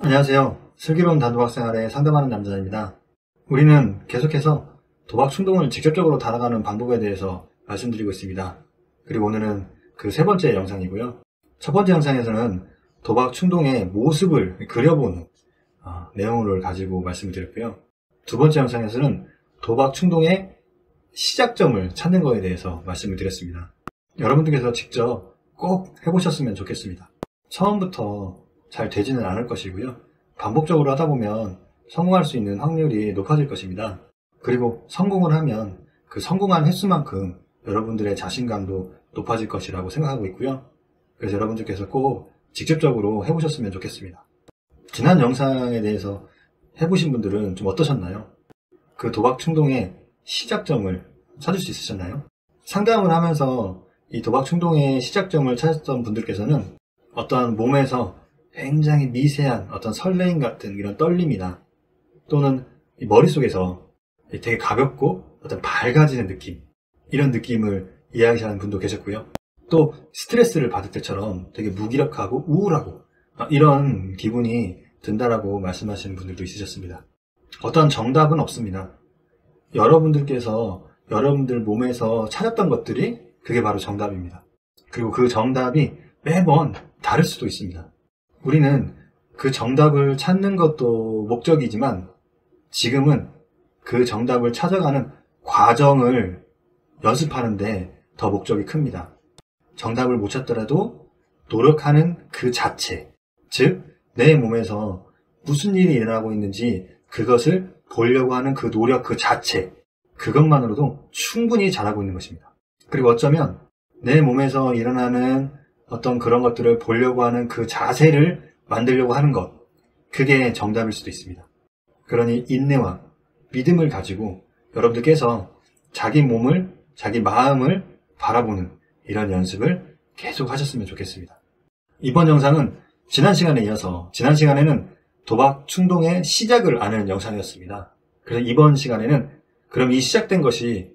안녕하세요. 슬기로운 단도박 생활에 상담하는 남자입니다. 우리는 계속해서 도박 충동을 직접적으로 달아가는 방법에 대해서 말씀드리고 있습니다. 그리고 오늘은 그 세 번째 영상이고요. 첫 번째 영상에서는 도박 충동의 모습을 그려보는 내용을 가지고 말씀을 드렸고요. 두 번째 영상에서는 도박 충동의 시작점을 찾는 것에 대해서 말씀을 드렸습니다. 여러분들께서 직접 꼭 해보셨으면 좋겠습니다. 처음부터 잘 되지는 않을 것이고요. 반복적으로 하다 보면 성공할 수 있는 확률이 높아질 것입니다. 그리고 성공을 하면 그 성공한 횟수만큼 여러분들의 자신감도 높아질 것이라고 생각하고 있고요. 그래서 여러분들께서 꼭 직접적으로 해보셨으면 좋겠습니다. 지난 영상에 대해서 해보신 분들은 좀 어떠셨나요? 그 도박 충동의 시작점을 찾을 수 있으셨나요? 상담을 하면서 이 도박 충동의 시작점을 찾았던 분들께서는 어떠한 몸에서 굉장히 미세한 어떤 설레임 같은 이런 떨림이나 또는 머릿속에서 되게 가볍고 어떤 밝아지는 느낌, 이런 느낌을 이야기하는 분도 계셨고요. 또 스트레스를 받을 때처럼 되게 무기력하고 우울하고 이런 기분이 든다라고 말씀하시는 분들도 있으셨습니다. 어떤 정답은 없습니다. 여러분들께서 여러분들 몸에서 찾았던 것들이 그게 바로 정답입니다. 그리고 그 정답이 매번 다를 수도 있습니다. 우리는 그 정답을 찾는 것도 목적이지만 지금은 그 정답을 찾아가는 과정을 연습하는데 더 목적이 큽니다. 정답을 못 찾더라도 노력하는 그 자체, 즉 내 몸에서 무슨 일이 일어나고 있는지 그것을 보려고 하는 그 노력 그 자체, 그것만으로도 충분히 잘하고 있는 것입니다. 그리고 어쩌면 내 몸에서 일어나는 어떤 그런 것들을 보려고 하는 그 자세를 만들려고 하는 것, 그게 정답일 수도 있습니다. 그러니 인내와 믿음을 가지고 여러분들께서 자기 몸을, 자기 마음을 바라보는 이런 연습을 계속 하셨으면 좋겠습니다. 이번 영상은 지난 시간에 이어서 지난 시간에는 도박 충동의 시작을 아는 영상이었습니다. 그래서 이번 시간에는 그럼 이 시작된 것이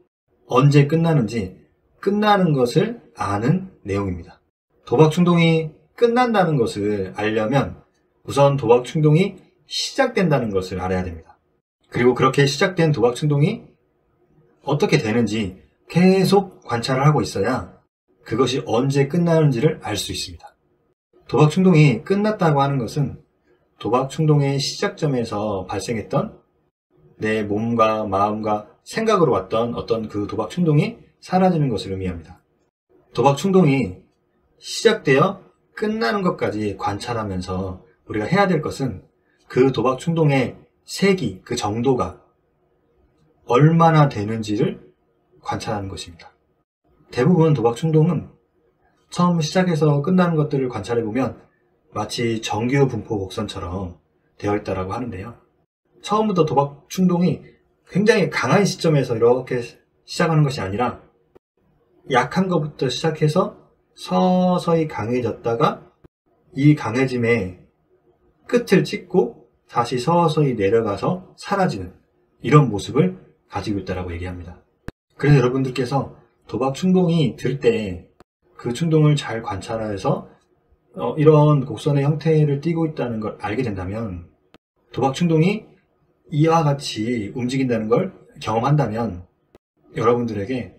언제 끝나는지 끝나는 것을 아는 내용입니다. 도박 충동이 끝난다는 것을 알려면 우선 도박 충동이 시작된다는 것을 알아야 됩니다. 그리고 그렇게 시작된 도박 충동이 어떻게 되는지 계속 관찰을 하고 있어야 그것이 언제 끝나는지를 알 수 있습니다. 도박 충동이 끝났다고 하는 것은 도박 충동의 시작점에서 발생했던 내 몸과 마음과 생각으로 왔던 어떤 그 도박 충동이 사라지는 것을 의미합니다. 도박 충동이 시작되어 끝나는 것까지 관찰하면서 우리가 해야 될 것은 그 도박 충동의 세기, 그 정도가 얼마나 되는지를 관찰하는 것입니다. 대부분 도박 충동은 처음 시작해서 끝나는 것들을 관찰해보면 마치 정규 분포 곡선처럼 되어 있다고 하는데요. 처음부터 도박 충동이 굉장히 강한 시점에서 이렇게 시작하는 것이 아니라 약한 것부터 시작해서 서서히 강해졌다가 이 강해짐의 끝을 찍고 다시 서서히 내려가서 사라지는 이런 모습을 가지고 있다고 얘기합니다. 그래서 여러분들께서 도박 충동이 들 때 그 충동을 잘 관찰해서 이런 곡선의 형태를 띠고 있다는 걸 알게 된다면 도박 충동이 이와 같이 움직인다는 걸 경험한다면 여러분들에게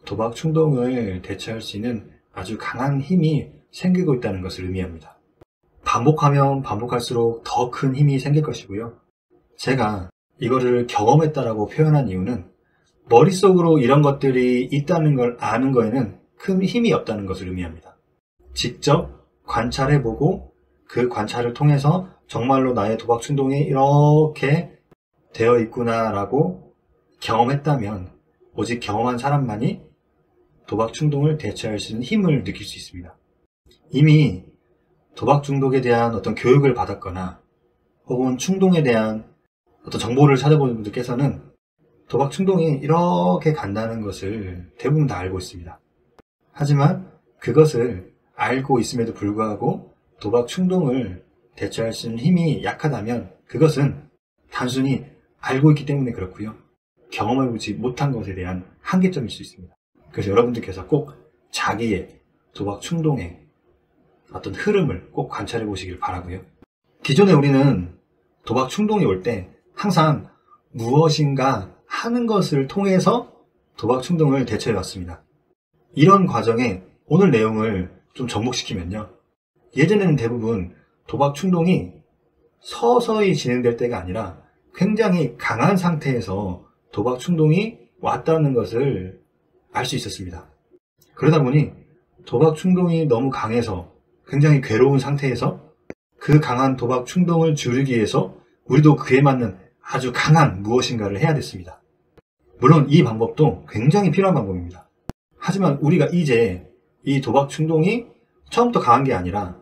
도박 충동을 대처할 수 있는 아주 강한 힘이 생기고 있다는 것을 의미합니다. 반복하면 반복할수록 더 큰 힘이 생길 것이고요. 제가 이거를 경험했다라고 표현한 이유는 머릿속으로 이런 것들이 있다는 걸 아는 거에는 큰 힘이 없다는 것을 의미합니다. 직접 관찰해보고 그 관찰을 통해서 정말로 나의 도박 충동이 이렇게 되어 있구나라고 경험했다면 오직 경험한 사람만이 도박 충동을 대처할 수 있는 힘을 느낄 수 있습니다. 이미 도박 중독에 대한 어떤 교육을 받았거나 혹은 충동에 대한 어떤 정보를 찾아보는 분들께서는 도박 충동이 이렇게 간다는 것을 대부분 다 알고 있습니다. 하지만 그것을 알고 있음에도 불구하고 도박 충동을 대처할 수 있는 힘이 약하다면 그것은 단순히 알고 있기 때문에 그렇고요. 경험해보지 못한 것에 대한 한계점일 수 있습니다. 그래서 여러분들께서 꼭 자기의 도박 충동의 어떤 흐름을 꼭 관찰해 보시길 바라고요. 기존에 우리는 도박 충동이 올 때 항상 무엇인가 하는 것을 통해서 도박 충동을 대처해 왔습니다. 이런 과정에 오늘 내용을 좀 접목시키면요. 예전에는 대부분 도박 충동이 서서히 진행될 때가 아니라 굉장히 강한 상태에서 도박 충동이 왔다는 것을 알 수 있었습니다. 그러다 보니 도박 충동이 너무 강해서 굉장히 괴로운 상태에서 그 강한 도박 충동을 줄이기 위해서 우리도 그에 맞는 아주 강한 무엇인가를 해야 됐습니다. 물론 이 방법도 굉장히 필요한 방법입니다. 하지만 우리가 이제 이 도박 충동이 처음부터 강한 게 아니라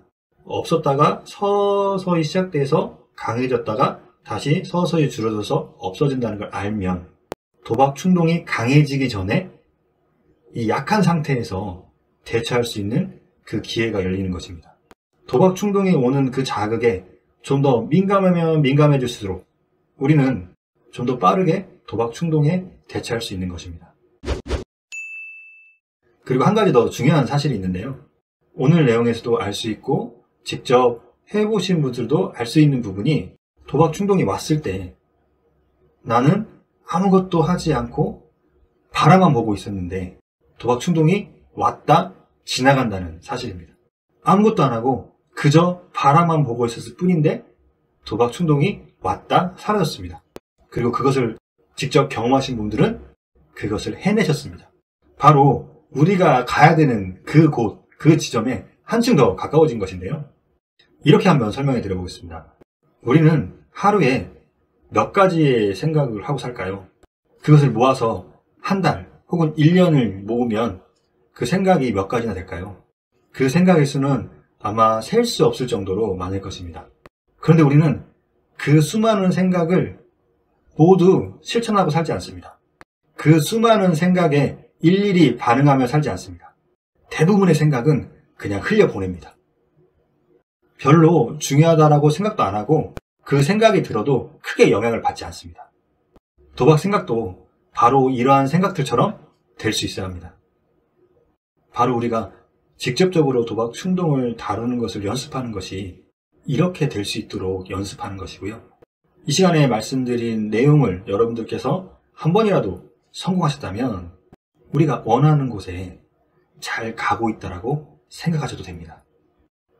없었다가 서서히 시작돼서 강해졌다가 다시 서서히 줄어들어서 없어진다는 걸 알면 도박 충동이 강해지기 전에 이 약한 상태에서 대처할 수 있는 그 기회가 열리는 것입니다. 도박 충동이 오는 그 자극에 좀 더 민감하면 민감해질수록 우리는 좀 더 빠르게 도박 충동에 대처할 수 있는 것입니다. 그리고 한 가지 더 중요한 사실이 있는데요. 오늘 내용에서도 알 수 있고 직접 해보신 분들도 알 수 있는 부분이 도박 충동이 왔을 때 나는 아무것도 하지 않고 바라만 보고 있었는데 도박 충동이 왔다 지나간다는 사실입니다. 아무것도 안 하고 그저 바라만 보고 있었을 뿐인데 도박 충동이 왔다 사라졌습니다. 그리고 그것을 직접 경험하신 분들은 그것을 해내셨습니다. 바로 우리가 가야 되는 그 곳, 그 지점에 한층 더 가까워진 것인데요. 이렇게 한번 설명해 드려보겠습니다. 우리는 하루에 몇 가지의 생각을 하고 살까요? 그것을 모아서 한 달 혹은 1년을 모으면 그 생각이 몇 가지나 될까요? 그 생각의 수는 아마 셀 수 없을 정도로 많을 것입니다. 그런데 우리는 그 수많은 생각을 모두 실천하고 살지 않습니다. 그 수많은 생각에 일일이 반응하며 살지 않습니다. 대부분의 생각은 그냥 흘려보냅니다. 별로 중요하다라고 생각도 안 하고 그 생각이 들어도 크게 영향을 받지 않습니다. 도박 생각도 바로 이러한 생각들처럼 될 수 있어야 합니다. 바로 우리가 직접적으로 도박 충동을 다루는 것을 연습하는 것이 이렇게 될 수 있도록 연습하는 것이고요. 이 시간에 말씀드린 내용을 여러분들께서 한 번이라도 성공하셨다면 우리가 원하는 곳에 잘 가고 있다라고 생각하셔도 됩니다.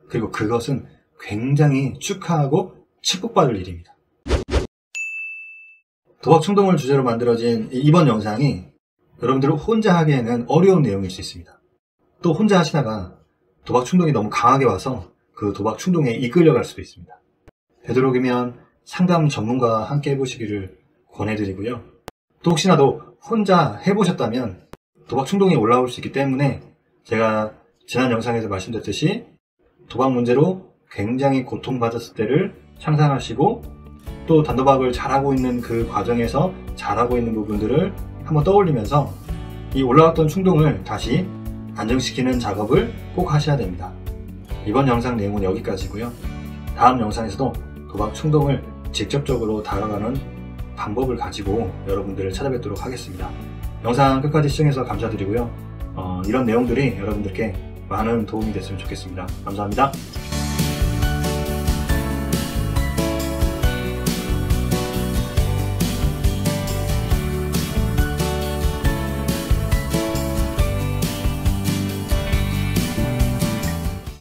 그리고 그것은 굉장히 축하하고 축복받을 일입니다. 도박 충동을 주제로 만들어진 이번 영상이 여러분들을 혼자 하기에는 어려운 내용일 수 있습니다. 또 혼자 하시다가 도박 충동이 너무 강하게 와서 그 도박 충동에 이끌려갈 수도 있습니다. 되도록이면 상담 전문가와 함께 해보시기를 권해드리고요. 또 혹시나도 혼자 해보셨다면 도박 충동이 올라올 수 있기 때문에 제가 지난 영상에서 말씀드렸듯이 도박 문제로 굉장히 고통받았을 때를 상상하시고 또 단도박을 잘하고 있는 그 과정에서 잘하고 있는 부분들을 한번 떠올리면서 이 올라왔던 충동을 다시 안정시키는 작업을 꼭 하셔야 됩니다. 이번 영상 내용은 여기까지고요. 다음 영상에서도 도박 충동을 직접적으로 다뤄가는 방법을 가지고 여러분들을 찾아뵙도록 하겠습니다. 영상 끝까지 시청해서 감사드리고요. 이런 내용들이 여러분들께 많은 도움이 됐으면 좋겠습니다. 감사합니다.